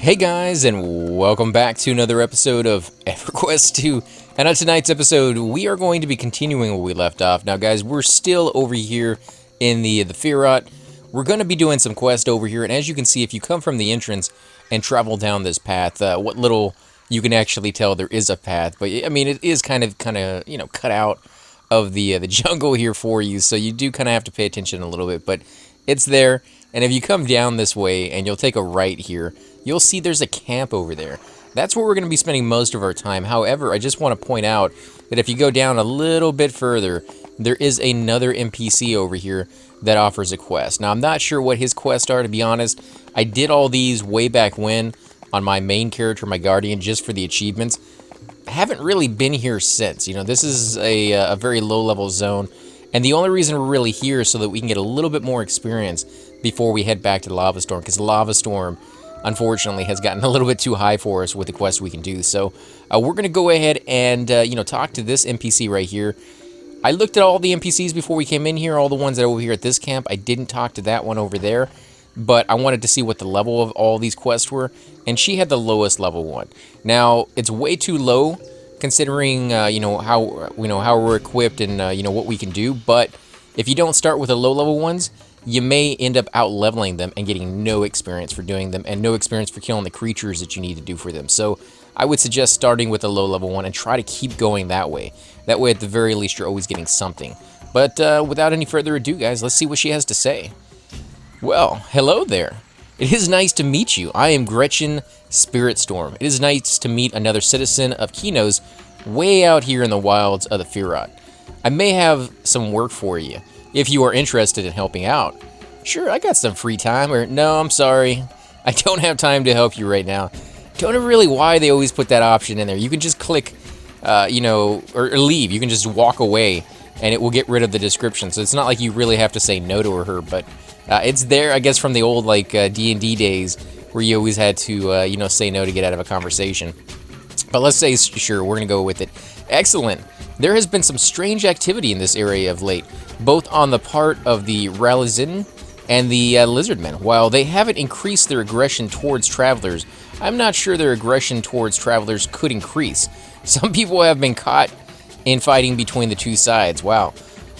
Hey guys, and welcome back to another episode of EverQuest 2. And on tonight's episode, we are going to be continuing where we left off. Now guys, we're still over here in the Feerrott. We're going to be doing some quest over here, and as you can see, if you come from the entrance and travel down this path, what little you can actually tell there is a path. But I mean, it is kind of cut out of the jungle here for you, so you do kind of have to pay attention a little bit, but it's there. And if you come down this way and you'll take a right here, you'll see there's a camp over there. That's where we're going to be spending most of our time. However, I just want to point out that if you go down a little bit further, there is another NPC over here that offers a quest. Now, I'm not sure what his quests are, to be honest. I did all these way back when on my main character, my Guardian, just for the achievements. I haven't really been here since. You know, this is a very low-level zone. And the only reason we're really here is so that we can get a little bit more experience before we head back to the Lava Storm. Because the Lava Storm, unfortunately, has gotten a little bit too high for us with the quests we can do. So we're going to go ahead and, talk to this NPC right here. I looked at all the NPCs before we came in here, all the ones that are over here at this camp. I didn't talk to that one over there, but I wanted to see what the level of all these quests were. And she had the lowest level one. Now, it's way too low, considering how we're equipped and what we can do. But if you don't start with the low level ones, you may end up out leveling them and getting no experience for doing them and no experience for killing the creatures that you need to do for them. So I would suggest starting with a low level one and try to keep going that way. That way, at the very least, you're always getting something. But without any further ado, guys, let's see what she has to say. Well, hello there. It is nice to meet you. I am Gretchen Spiritstorm. It is nice to meet another citizen of Kino's way out here in the wilds of the Feerrott. I may have some work for you, if you are interested in helping out. Sure, I got some free time, or no, I'm sorry. I don't have time to help you right now. Don't know really why they always put that option in there. You can just click, or leave. You can just walk away, and it will get rid of the description. So it's not like you really have to say no to her, but it's there, I guess, from the old, D&D days, where you always had to, say no to get out of a conversation. But let's say, sure, we're going to go with it. Excellent. There has been some strange activity in this area of late, both on the part of the Ralizin and the Lizardmen. While they haven't increased their aggression towards travelers, I'm not sure their aggression towards travelers could increase. Some people have been caught in fighting between the two sides. Wow.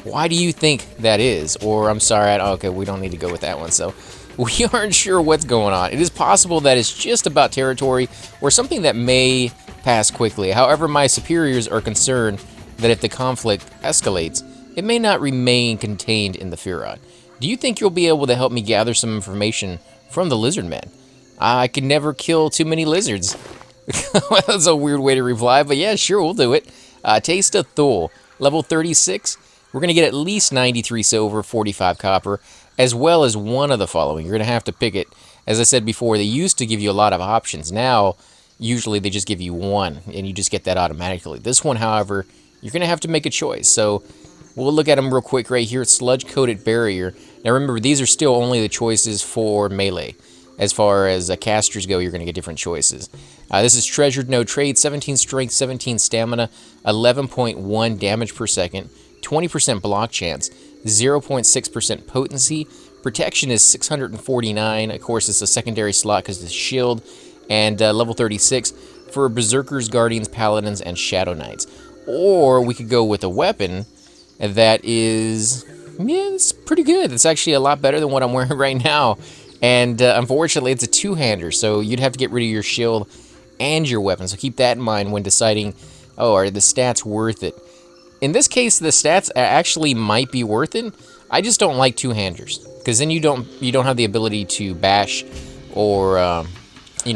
Why do you think that is? Or, I'm sorry, okay, we don't need to go with that one, so we aren't sure what's going on. It is possible that it's just about territory or something that may pass quickly. However, my superiors are concerned that if the conflict escalates, it may not remain contained in the Feerrott. Do you think you'll be able to help me gather some information from the Lizardmen? I can never kill too many lizards. That's a weird way to reply, but yeah, sure, we'll do it. Taste of Thule, level 36. We're going to get at least 93 silver, 45 copper, as well as one of the following. You're going to have to pick it. As I said before, they used to give you a lot of options. Now, usually they just give you one, and you just get that automatically. This one, however, you're going to have to make a choice. So we'll look at them real quick right here. Sludge-coated barrier. Now remember, these are still only the choices for melee. As far as casters go, you're going to get different choices. This is treasured no trade, 17 strength, 17 stamina, 11.1 damage per second, 20% block chance, 0.6% potency. Protection is 649. Of course, it's a secondary slot because it's a shield. And level 36 for Berserkers, Guardians, Paladins, and Shadow Knights. Or we could go with a weapon that is, it's pretty good. It's actually a lot better than what I'm wearing right now. And unfortunately, it's a two-hander, so you'd have to get rid of your shield and your weapon. So keep that in mind when deciding, are the stats worth it? In this case, the stats actually might be worth it. I just don't like two-handers, because then you don't have the ability to bash or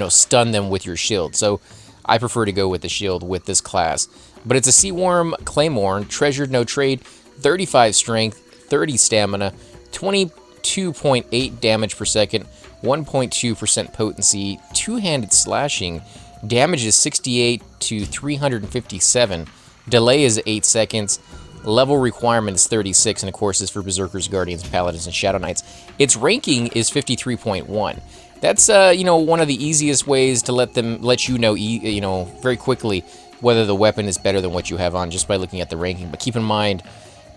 stun them with your shield. So I prefer to go with the shield with this class. But it's a Seaworm Claymore, treasured no trade, 35 strength, 30 stamina, 22.8 damage per second, 1.2% potency, two-handed slashing, damage is 68 to 357, delay is 8 seconds, level requirement is 36, and of course is for Berserkers, Guardians, Paladins, and Shadow Knights. Its ranking is 53.1. That's one of the easiest ways to let you know very quickly whether the weapon is better than what you have on just by looking at the ranking. But keep in mind,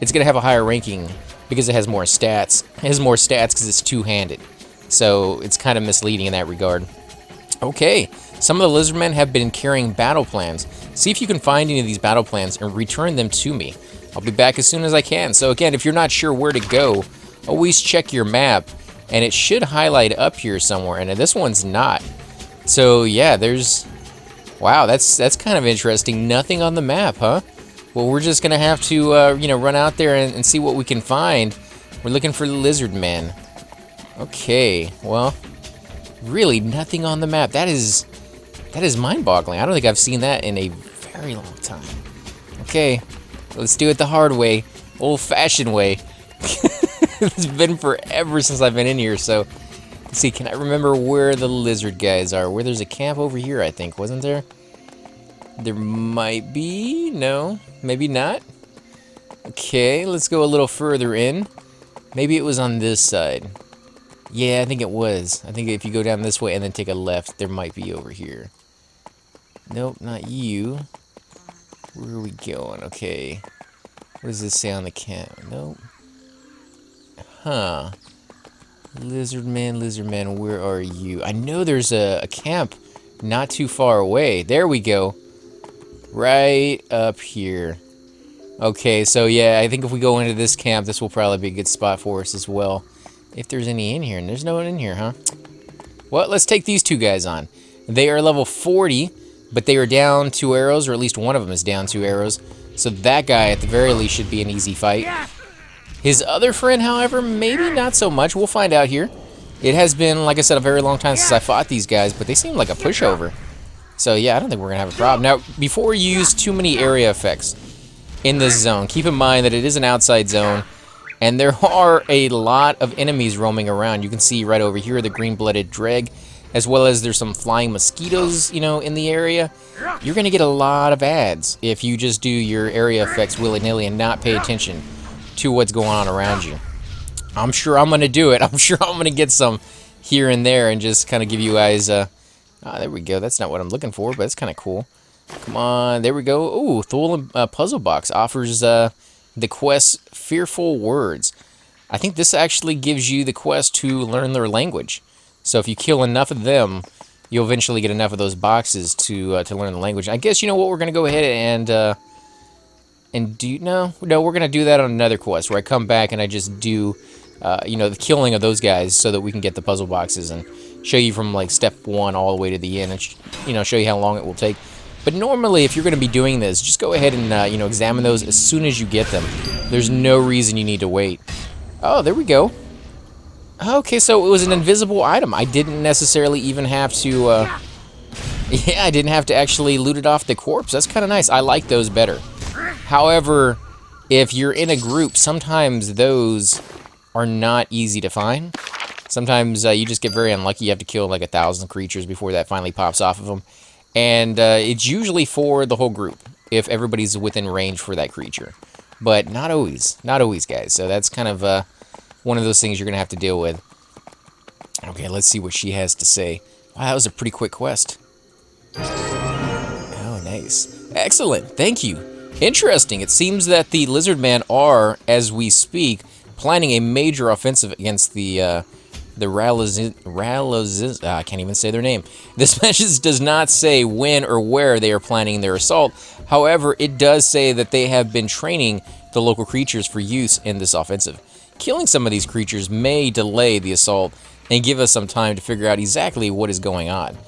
it's going to have a higher ranking because it has more stats. It has more stats because it's two-handed. So it's kind of misleading in that regard. Okay, some of the lizardmen have been carrying battle plans. See if you can find any of these battle plans and return them to me. I'll be back as soon as I can. So again, if you're not sure where to go, always check your map, and it should highlight up here somewhere, and this one's not. So yeah, there's... Wow, that's kind of interesting. Nothing on the map, huh? Well, we're just gonna have to, you know, run out there and see what we can find. We're looking for lizard men. Okay, well... Really, nothing on the map. That is mind-boggling. I don't think I've seen that in a very long time. Okay, let's do it the hard way, old-fashioned way. It's been forever since I've been in here, so let's see. Can I remember where the lizard guys are? Where there's a camp over here, I think, wasn't there? There might be. No, maybe not. Okay, let's go a little further in. Maybe it was on this side. Yeah, I think it was. I think if you go down this way and then take a left, there might be over here. Nope, not you. Where are we going? Okay. What does this say on the camp? Nope. Huh. Lizard man, where are you? I know there's a camp not too far away. There we go. Right up here. Okay, so yeah, I think if we go into this camp, this will probably be a good spot for us as well. If there's any in here, and there's no one in here, huh? Well, let's take these two guys on. They are level 40, but they are down 2 arrows, or at least one of them is down 2 arrows. So that guy, at the very least, should be an easy fight. His other friend, however, maybe not so much. We'll find out here. It has been, like I said, a very long time since I fought these guys, but they seem like a pushover. So yeah, I don't think we're going to have a problem. Now, before you use too many area effects in this zone, keep in mind that it is an outside zone. And there are a lot of enemies roaming around. You can see right over here the green-blooded dreg, as well as there's some flying mosquitoes, you know, in the area. You're going to get a lot of ads if you just do your area effects willy-nilly and not pay attention to what's going on around you. I'm sure I'm going to do it. I'm sure I'm going to get some here and there and just kind of give you guys... there we go. That's not what I'm looking for, but it's kind of cool. Come on. There we go. Ooh, Thule Puzzle Box offers... the quest Fearful Words. I think this actually gives you the quest to learn their language. So if you kill enough of them, you'll eventually get enough of those boxes to learn the language. I guess you know what, we're gonna go ahead and do no, we're gonna do that on another quest where I come back and I just do you know, the killing of those guys so that we can get the puzzle boxes and show you from like step 1 all the way to the end and you know, show you how long it will take. But normally, if you're going to be doing this, just go ahead and, you know, examine those as soon as you get them. There's no reason you need to wait. Oh, there we go. Okay, so it was an invisible item. I didn't necessarily even have to, yeah, I didn't have to actually loot it off the corpse. That's kind of nice. I like those better. However, if you're in a group, sometimes those are not easy to find. Sometimes you just get very unlucky. You have to kill like 1,000 creatures before that finally pops off of them. And it's usually for the whole group, if everybody's within range for that creature. But not always. Not always, guys. So that's kind of one of those things you're going to have to deal with. Okay, let's see what she has to say. Wow, that was a pretty quick quest. Oh, nice. Excellent. Thank you. Interesting. It seems that the lizard men are, as we speak, planning a major offensive against the I can't even say their name. This message does not say when or where they are planning their assault. However, it does say that they have been training the local creatures for use in this offensive. Killing some of these creatures may delay the assault and give us some time to figure out exactly what is going on.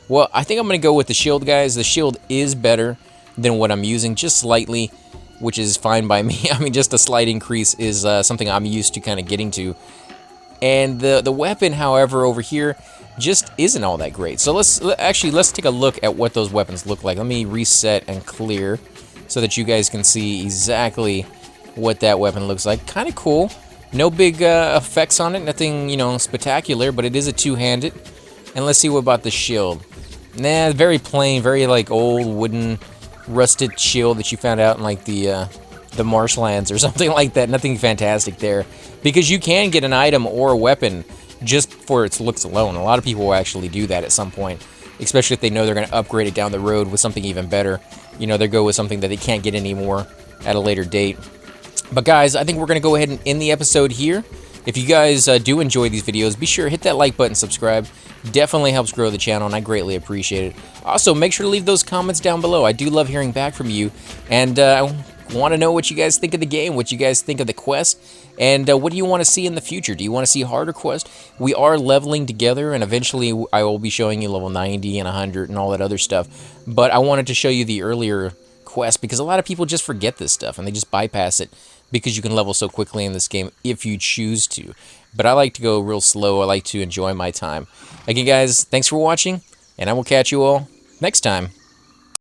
Well, I think I'm going to go with the shield, guys. The shield is better than what I'm using, just slightly, which is fine by me. I mean, just a slight increase is something I'm used to kind of getting to. And the weapon, however, over here just isn't all that great. So let's take a look at what those weapons look like. Let me reset and clear so that you guys can see exactly what that weapon looks like. Kind of cool. No big effects on it, nothing, you know, spectacular, but it is a two-handed. And let's see what about the shield. Nah, very plain, very like old wooden rusted shield that you found out in like the marshlands or something like that. Nothing fantastic there, because you can get an item or a weapon just for its looks alone. A lot of people will actually do that at some point, especially if they know they're going to upgrade it down the road with something even better. You know, they go with something that they can't get anymore at a later date. But guys, I think we're going to go ahead and end the episode here. If you guys do enjoy these videos, be sure to hit that like button, subscribe. Definitely helps grow the channel, and I greatly appreciate it. Also, make sure to leave those comments down below. I do love hearing back from you, and I want to know what you guys think of the game, what you guys think of the quest, and what do you want to see in the future? Do you want to see harder quests? We are leveling together, and eventually I will be showing you level 90 and 100 and all that other stuff, but I wanted to show you the earlier quest because a lot of people just forget this stuff, and they just bypass it because you can level so quickly in this game if you choose to. But I like to go real slow. I like to enjoy my time. Again, guys, thanks for watching, and I will catch you all next time.